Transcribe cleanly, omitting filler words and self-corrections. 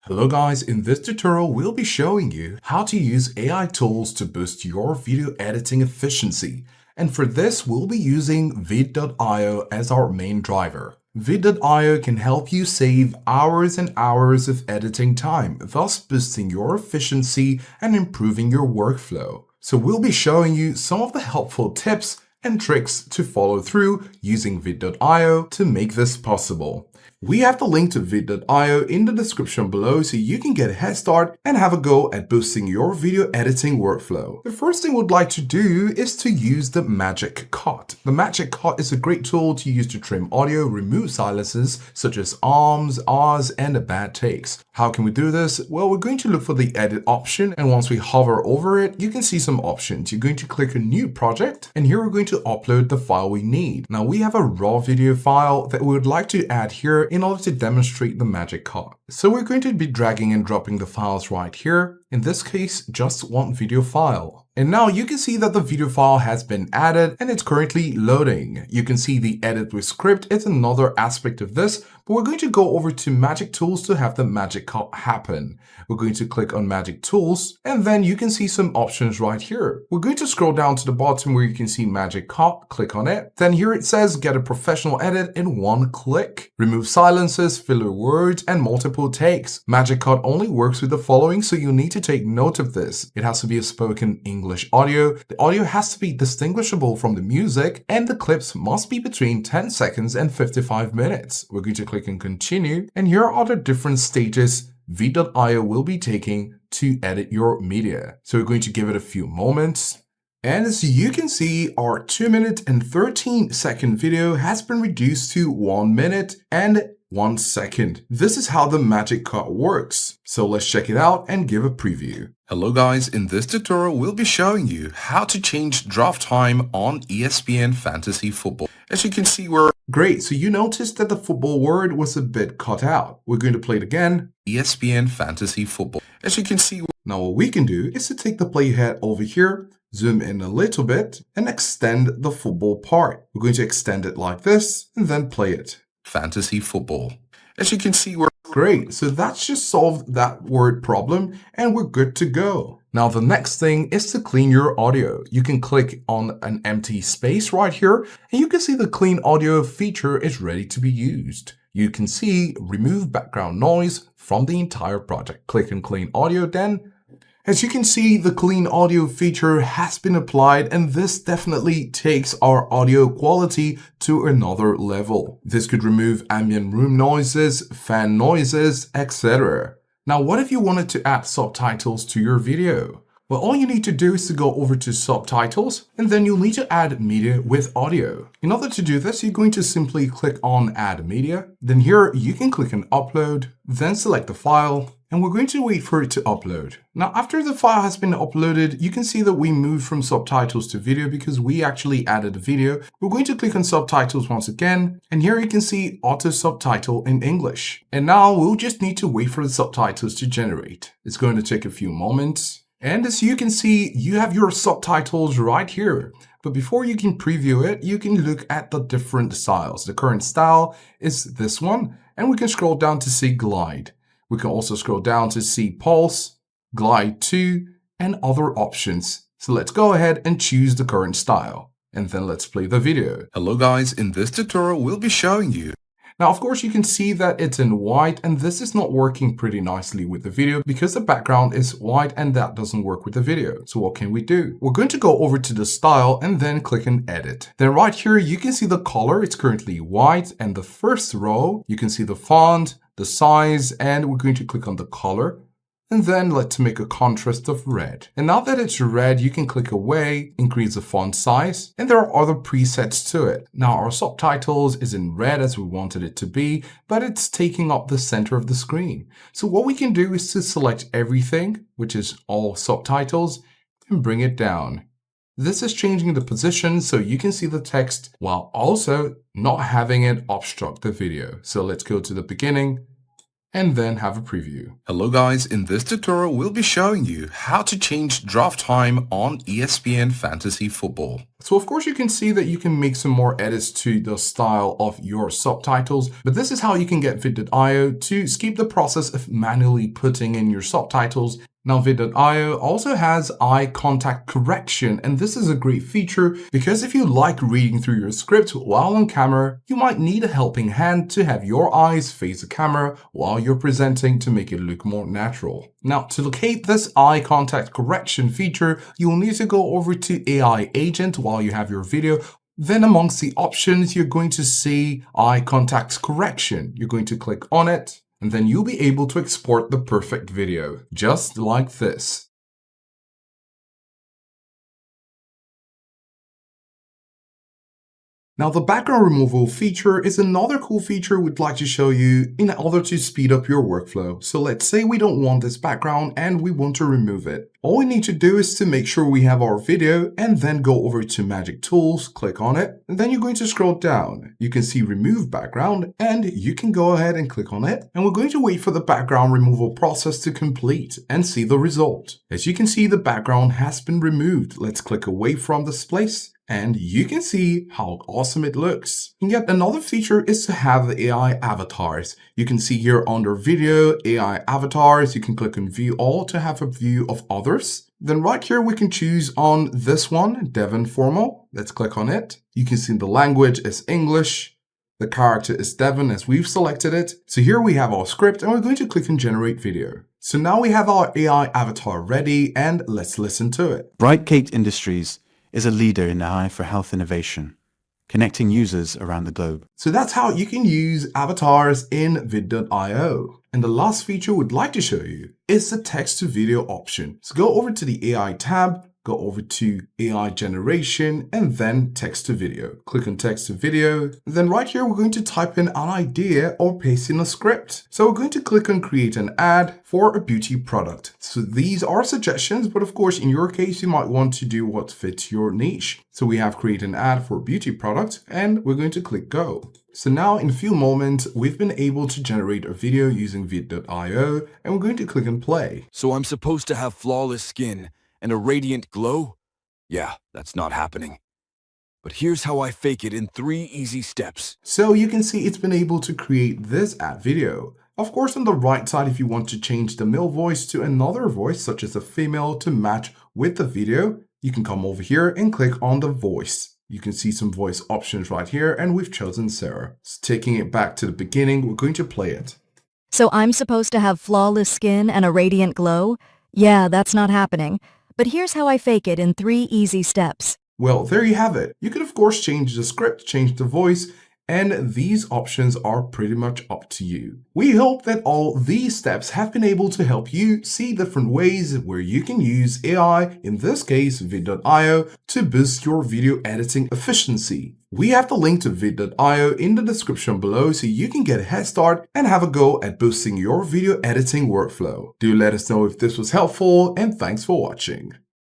Hello guys, in this tutorial we'll be showing you how to use AI tools to boost your video editing efficiency. And for this we'll be using vid.io as our main driver. Vid.io can help you save hours and hours of editing time, thus boosting your efficiency and improving your workflow. So we'll be showing you some of the helpful tips and tricks to follow through using vid.io to make this possible. We have the link to vid.io in the description below so you can get a head start and have a go at boosting your video editing workflow. The first thing we'd like to do is to use the Magic Cut. The Magic Cut is a great tool to use to trim audio, remove silences such as arms, ahs, and bad takes. How can we do this? Well, we're going to look for the edit option, and once we hover over it, you can see some options. You're going to click a new project, and here we're going to upload the file we need. Now we have a raw video file that we would like to add here in order to demonstrate the Magic Cut. So we're going to be dragging and dropping the files right here. In this case, just one video file. And now you can see that the video file has been added and it's currently loading. You can see the edit with script is another aspect of this, but we're going to go over to Magic Tools to have the Magic Cut happen. We're going to click on Magic Tools, and then you can see some options right here. We're going to scroll down to the bottom where you can see Magic Cut, click on it. Then here it says get a professional edit in one click. Remove silences, filler words, and multiple takes. Magic Cut only works with the following, so you need to take note of this. It has to be a spoken English audio. The audio has to be distinguishable from the music, and the clips must be between 10 seconds and 55 minutes. We're going to click on continue, and here are the different stages vid.io will be taking to edit your media. So we're going to give it a few moments. And as you can see, our 2-minute and 13-second video has been reduced to 1 minute and 1 second. This is how the Magic Cut works. So let's check it out and give a preview. Hello guys, in this tutorial we'll be showing you how to change draft time on ESPN Fantasy Football. As you can see, Great, so you noticed that the football word was a bit cut out. We're going to play it again. ESPN Fantasy Football. As you can see, now what we can do is to take the playhead over here, zoom in a little bit, and extend the football part. We're going to extend it like this, and then play it. Fantasy Football. As you can see, Great, so that's just solved that word problem, and we're good to go. Now the next thing is to clean your audio. You can click on an empty space right here, and you can see the clean audio feature is ready to be used. You can see remove background noise from the entire project. Click on clean audio then. As you can see, the clean audio feature has been applied, and this definitely takes our audio quality to another level. This could remove ambient room noises, fan noises, etc. Now, what if you wanted to add subtitles to your video? Well, all you need to do is to go over to subtitles, and then you'll need to add media with audio. In order to do this, you're going to simply click on add media. Then here you can click on upload, then select the file, and we're going to wait for it to upload. Now, after the file has been uploaded, you can see that we moved from subtitles to video because we actually added a video. We're going to click on subtitles once again, and here you can see auto subtitle in English. And now we'll just need to wait for the subtitles to generate. It's going to take a few moments. And as you can see, you have your subtitles right here. But before you can preview it, you can look at the different styles. The current style is this one, and we can scroll down to see Glide. We can also scroll down to see Pulse, Glide 2, and other options. So let's go ahead and choose the current style. And then let's play the video. Hello guys, in this tutorial we'll be showing you. Now, of course, you can see that it's in white, and this is not working pretty nicely with the video because the background is white and that doesn't work with the video. So what can we do? We're going to go over to the style and then click on edit. Then right here, you can see the color. It's currently white, and the first row, you can see the font, the size, and we're going to click on the color. And then let's make a contrast of red. And now that it's red, you can click away, increase the font size, and there are other presets to it. Now our subtitles is in red as we wanted it to be, but it's taking up the center of the screen. So what we can do is to select everything, which is all subtitles, and bring it down. This is changing the position so you can see the text while also not having it obstruct the video. So let's go to the beginning and then have a preview. Hello guys, in this tutorial we'll be showing you how to change draft time on ESPN Fantasy Football. So of course you can see that you can make some more edits to the style of your subtitles, but this is how you can get vid.io to skip the process of manually putting in your subtitles. Now vid.io also has eye contact correction, and this is a great feature because if you like reading through your script while on camera, you might need a helping hand to have your eyes face the camera while you're presenting to make it look more natural. Now to locate this eye contact correction feature, you'll need to go over to AI Agent while you have your video. Then amongst the options, you're going to see eye contact correction. You're going to click on it, and then you'll be able to export the perfect video, just like this. Now, the background removal feature is another cool feature we'd like to show you in order to speed up your workflow. So let's say we don't want this background and we want to remove it. All we need to do is to make sure we have our video and then go over to Magic Tools, click on it, and then you're going to scroll down. You can see Remove Background and you can go ahead and click on it. And we're going to wait for the background removal process to complete and see the result. As you can see, the background has been removed. Let's click away from this place. And you can see how awesome it looks. And yet another feature is to have the AI avatars. You can see here under video, AI avatars, you can click on view all to have a view of others. Then right here, we can choose on this one, Devon Formal. Let's click on it. You can see the language is English. The character is Devon as we've selected it. So here we have our script and we're going to click on generate video. So now we have our AI avatar ready and let's listen to it. Brightgate Industries is a leader in AI for health innovation, connecting users around the globe. So that's how you can use avatars in vid.io. And the last feature we'd like to show you is the text to video option. So go over to the AI tab, go over to AI generation, and then text to video. Click on text to video. And then right here, we're going to type in an idea or paste in a script. So we're going to click on create an ad for a beauty product. So these are suggestions, but of course, in your case, you might want to do what fits your niche. So we have create an ad for a beauty product, and we're going to click go. So now in a few moments, we've been able to generate a video using vid.io, and we're going to click on play. So I'm supposed to have flawless skin and a radiant glow? Yeah, that's not happening. But here's how I fake it in 3 easy steps. So you can see it's been able to create this ad video. Of course, on the right side, if you want to change the male voice to another voice, such as a female, to match with the video, you can come over here and click on the voice. You can see some voice options right here, and we've chosen Sarah. So taking it back to the beginning, we're going to play it. So I'm supposed to have flawless skin and a radiant glow? Yeah, that's not happening. But here's how I fake it in 3 easy steps. Well, there you have it. You can of course change the script, change the voice, and these options are pretty much up to you. We hope that all these steps have been able to help you see different ways where you can use AI, in this case vid.io, to boost your video editing efficiency. We have the link to vid.io in the description below so you can get a head start and have a go at boosting your video editing workflow. Do let us know if this was helpful, and thanks for watching.